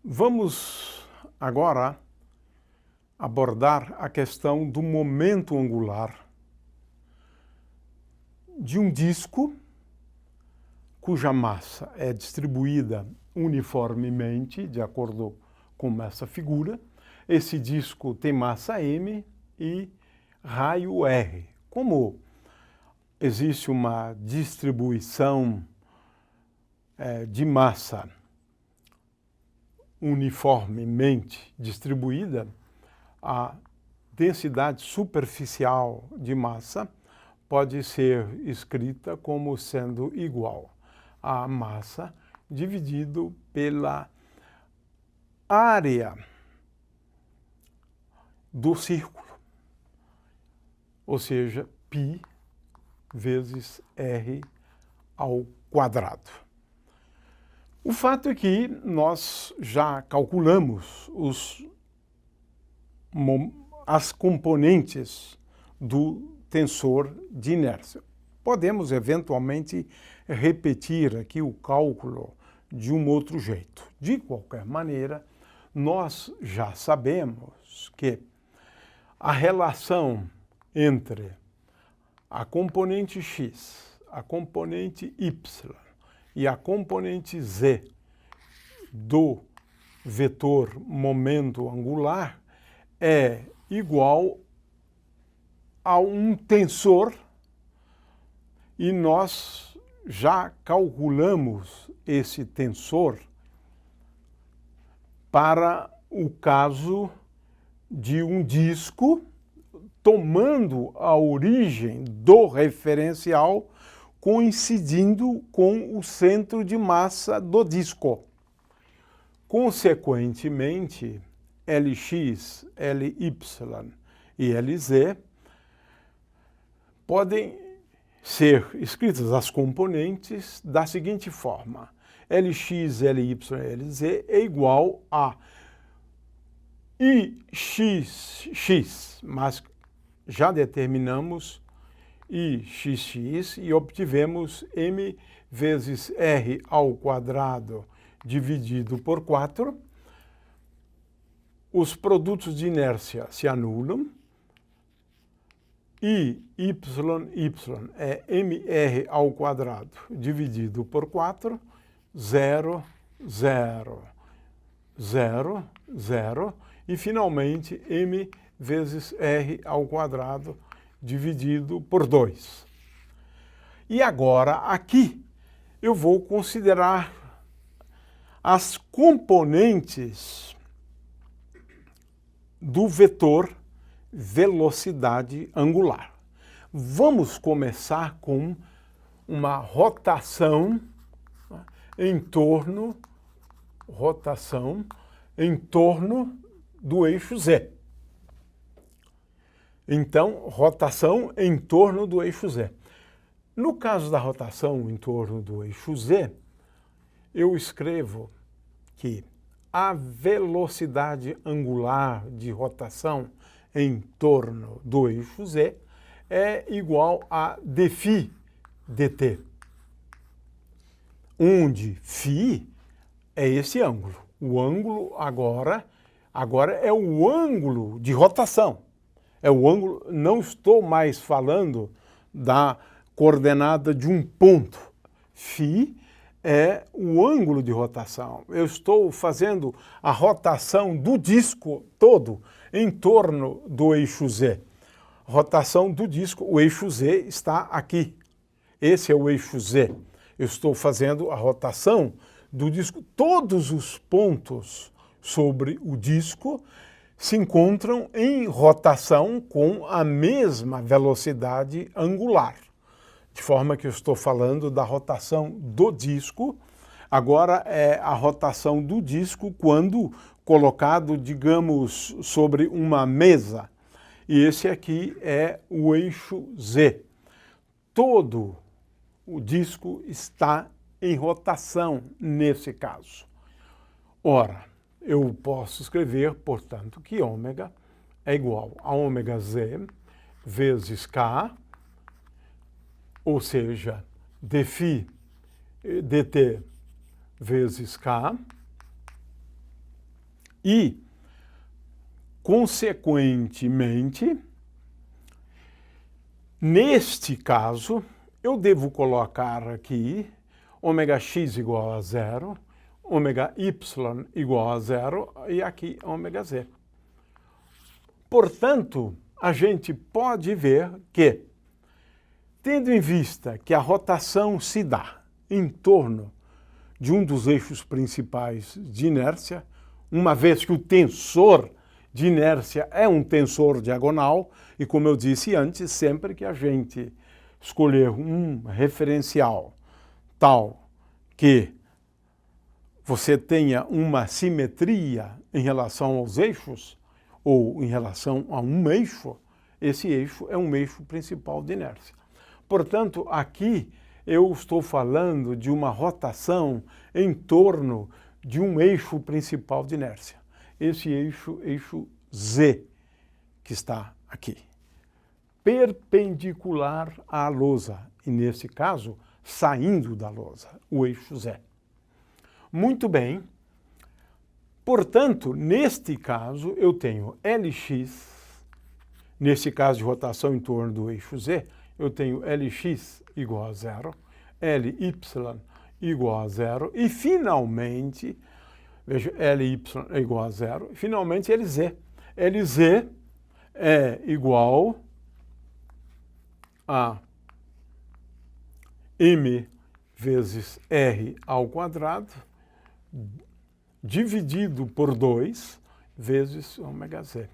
Vamos agora abordar a questão do momento angular de um disco cuja massa é distribuída uniformemente, de acordo com essa figura. Esse disco tem massa m e raio r. Como existe uma distribuição de massa uniformemente distribuída, a densidade superficial de massa pode ser escrita como sendo igual à massa dividido pela área do círculo, ou seja, π vezes r ao quadrado. O fato é que nós já calculamos as componentes do tensor de inércia. Podemos, eventualmente, repetir aqui o cálculo de um outro jeito. De qualquer maneira, nós já sabemos que a relação entre a componente x, a componente y e a componente z do vetor momento angular é igual a um tensor, e nós já calculamos esse tensor para o caso de um disco tomando a origem do referencial coincidindo com o centro de massa do disco. Consequentemente, Lx, Ly e Lz podem ser escritas as componentes da seguinte forma: Lx, Ly e Lz é igual a Ixx, mas já determinamos Ixx e obtivemos m vezes r ao quadrado dividido por 4. Os produtos de inércia se anulam. E y é mr ao quadrado dividido por 4, 0, 0, 0, 0, e finalmente m vezes r ao quadrado dividido por 2. E agora aqui eu vou considerar as componentes do vetor velocidade angular. Vamos começar com uma rotação em torno do eixo z. Então, rotação em torno do eixo z. No caso da rotação em torno do eixo z, eu escrevo que a velocidade angular de rotação em torno do eixo z é igual a dφ dt, onde φ é esse ângulo. O ângulo agora é o ângulo de rotação. É o ângulo, não estou mais falando da coordenada de um ponto. Φ é o ângulo de rotação. Eu estou fazendo a rotação do disco todo em torno do eixo z. Rotação do disco, o eixo z está aqui. Esse é o eixo z. Eu estou fazendo a rotação do disco. Todos os pontos sobre o disco se encontram em rotação com a mesma velocidade angular. De forma que eu estou falando da rotação do disco. Agora é a rotação do disco quando colocado, digamos, sobre uma mesa. E esse aqui é o eixo Z. Todo o disco está em rotação nesse caso. Ora, eu posso escrever, portanto, que ômega é igual a ômega z vezes k, ou seja, dφ dt vezes k, E, consequentemente, neste caso, eu devo colocar aqui ômega-x igual a zero, ômega-y igual a zero e aqui ômega-z. Portanto, a gente pode ver que, tendo em vista que a rotação se dá em torno de um dos eixos principais de inércia, uma vez que o tensor de inércia é um tensor diagonal, e como eu disse antes, sempre que a gente escolher um referencial tal que você tenha uma simetria em relação aos eixos, ou em relação a um eixo, esse eixo é um eixo principal de inércia. Portanto, aqui eu estou falando de uma rotação em torno de um eixo principal de inércia. Esse eixo Z, que está aqui, perpendicular à lousa, e nesse caso, saindo da lousa, o eixo Z. Muito bem. Portanto, neste caso, eu tenho Lx, nesse caso de rotação em torno do eixo Z, eu tenho Lx igual a zero, Ly igual a zero, e finalmente, veja, Ly é igual a zero, e finalmente Lz. Lz é igual a m vezes r ao quadrado, dividido por 2 vezes ômega-z.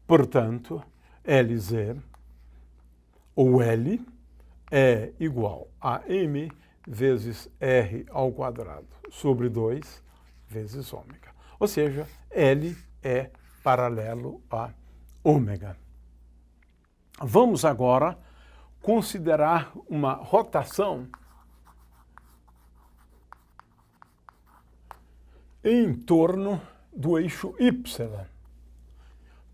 Portanto, Lz, ou L, é igual a m vezes r ao quadrado sobre 2 vezes ômega. Ou seja, L é paralelo a ômega. Vamos agora considerar uma rotação em torno do eixo Y.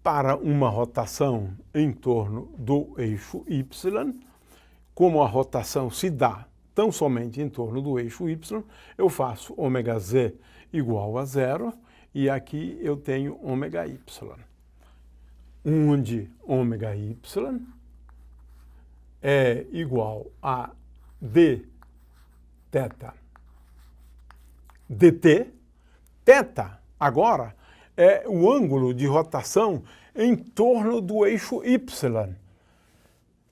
Para uma rotação em torno do eixo Y, como a rotação se dá tão somente em torno do eixo Y, eu faço ômega-z igual a zero, e aqui eu tenho ômega-y, onde ômega-y é igual a d θ dt. Θ, agora, é o ângulo de rotação em torno do eixo Y.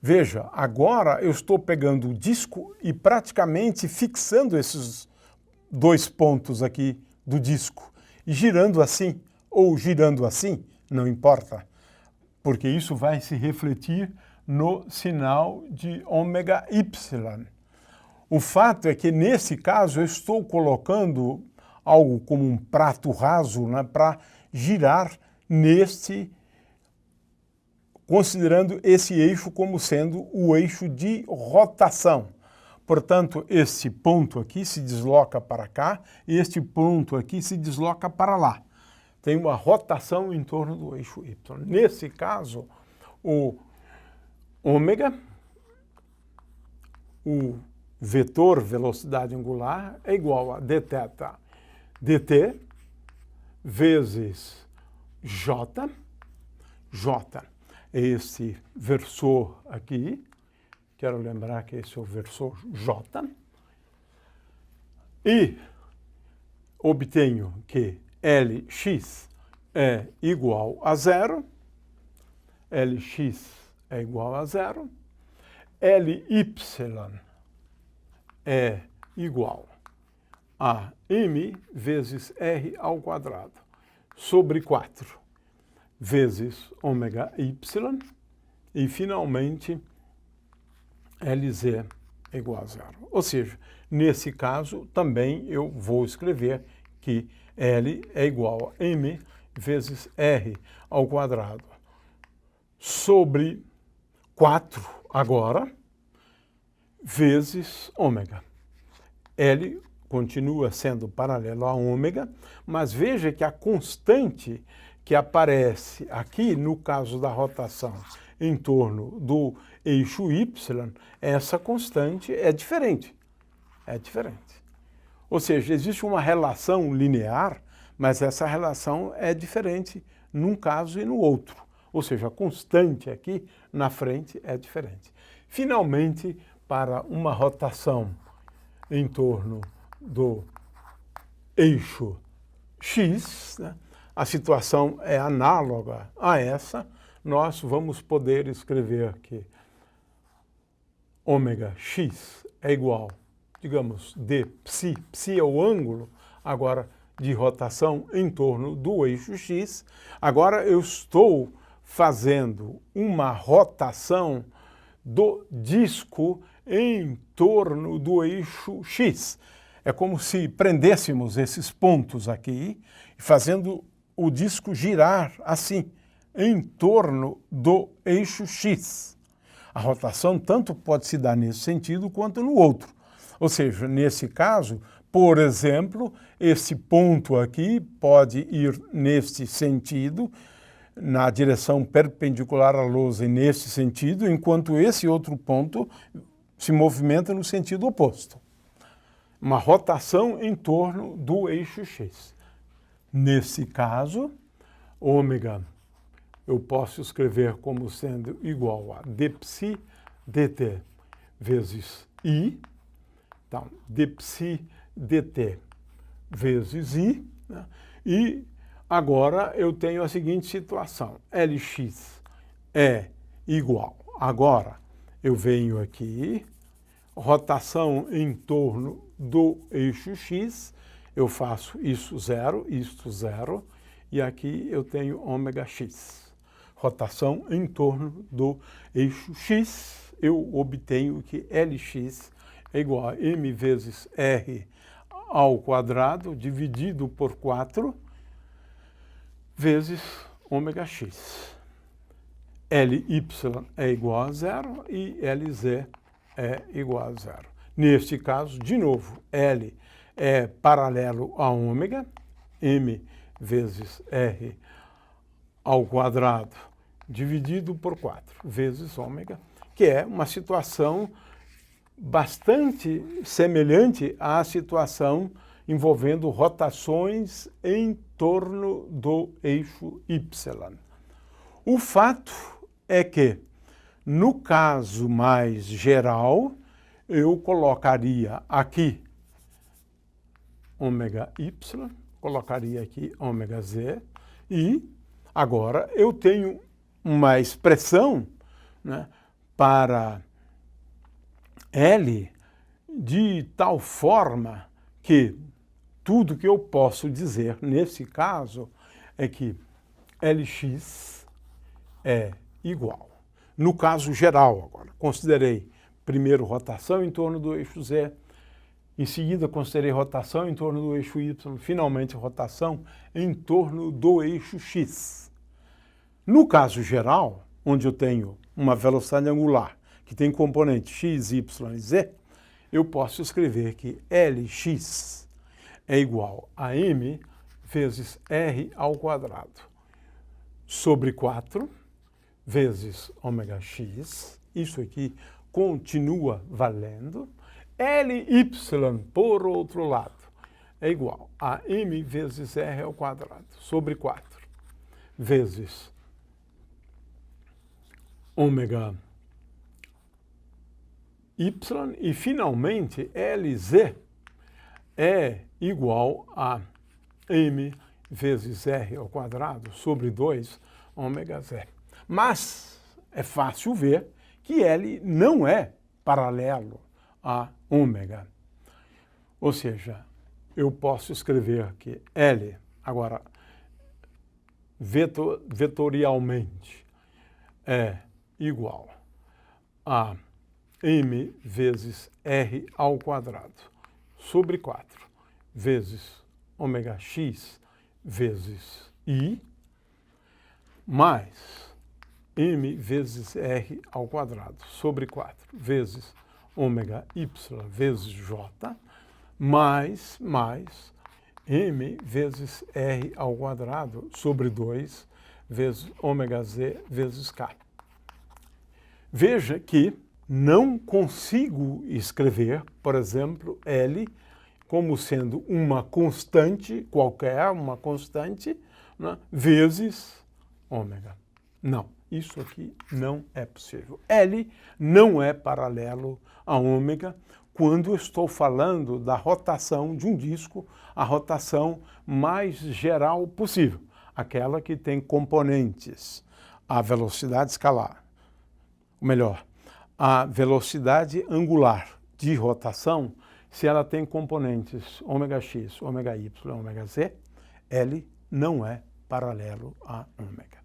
Veja, agora eu estou pegando o disco e praticamente fixando esses dois pontos aqui do disco, e girando assim, ou girando assim, não importa, porque isso vai se refletir no sinal de ômega-y. O fato é que, nesse caso, eu estou colocando algo como um prato raso, né, para girar neste, considerando esse eixo como sendo o eixo de rotação. Portanto, este ponto aqui se desloca para cá e este ponto aqui se desloca para lá. Tem uma rotação em torno do eixo Y. Nesse caso, o ômega, o vetor velocidade angular, é igual a dθ dt vezes j. J é esse versor aqui. Quero lembrar que esse é o versor J. E obtenho que Lx é igual a zero. Lx é igual a zero. Ly é igual a m vezes r ao quadrado sobre 4 vezes ômega-y. E, finalmente, Lz é igual a zero. Ou seja, nesse caso, também eu vou escrever que L é igual a m vezes r ao quadrado sobre 4 agora, vezes ômega. L continua sendo paralelo a ômega, mas veja que a constante que aparece aqui, no caso da rotação em torno do eixo Y, essa constante é diferente. É diferente. Ou seja, existe uma relação linear mas essa relação é diferente num caso e no outro. Ou seja, a constante aqui na frente é diferente. Finalmente, para uma rotação em torno do eixo x, né, a situação é análoga a essa. Nós vamos poder escrever que ômega x é igual, digamos, d psi, psi é o ângulo, agora de rotação em torno do eixo x. Agora eu estou fazendo uma rotação do disco em torno do eixo x. É como se prendêssemos esses pontos aqui, fazendo o disco girar assim, em torno do eixo x. A rotação tanto pode se dar nesse sentido quanto no outro. Ou seja, nesse caso, por exemplo, esse ponto aqui pode ir neste sentido, na direção perpendicular à lousa e nesse sentido, enquanto esse outro ponto se movimenta no sentido oposto. Uma rotação em torno do eixo x. Nesse caso, ômega eu posso escrever como sendo igual a d psi dt vezes i. Então, d psi dt vezes i, né? E agora eu tenho a seguinte situação. Lx é igual. Agora eu venho aqui, rotação em torno do eixo x, eu faço isso zero, e aqui eu tenho ômega x. Rotação em torno do eixo x, eu obtenho que Lx é igual a m vezes r ao quadrado dividido por 4 vezes ômega x. Ly é igual a zero e Lz é igual a zero. Neste caso, de novo, L é paralelo a ômega, m vezes r ao quadrado dividido por 4 vezes ômega, que é uma situação bastante semelhante à situação envolvendo rotações em torno do eixo y. O fato é que, no caso mais geral, eu colocaria aqui ômega y, colocaria aqui ômega z, e agora eu tenho uma expressão, né, para L de tal forma que tudo que eu posso dizer nesse caso é que Lx é igual. No caso geral agora, considerei primeiro rotação em torno do eixo z, em seguida considerei rotação em torno do eixo y, finalmente rotação em torno do eixo x. No caso geral, onde eu tenho uma velocidade angular que tem componentes x, y e z, eu posso escrever que Lx é igual a m vezes r ao quadrado sobre 4 vezes ômega x, isso aqui continua valendo. Ly, por outro lado, é igual a m vezes r ao quadrado sobre 4 vezes ômega y, e finalmente Lz é igual a m vezes r ao quadrado sobre 2 ômega z. Mas é fácil ver que L não é paralelo a ômega. Ou seja, eu posso escrever que L, agora, vetorialmente, é igual a m vezes r ao quadrado sobre 4 vezes ômega x vezes i, mais m vezes r ao quadrado sobre 4 vezes ômega y vezes j, mais m vezes r ao quadrado sobre 2 vezes ômega z vezes k. Veja que não consigo escrever, por exemplo, L como sendo uma constante qualquer, uma constante, né, vezes ômega. Não, isso aqui não é possível. L não é paralelo a ômega quando eu estou falando da rotação de um disco, a rotação mais geral possível, aquela que tem componentes, a velocidade escalar, ou melhor, a velocidade angular de rotação, se ela tem componentes ômega x, ômega y, ômega z, L não é paralelo a ômega.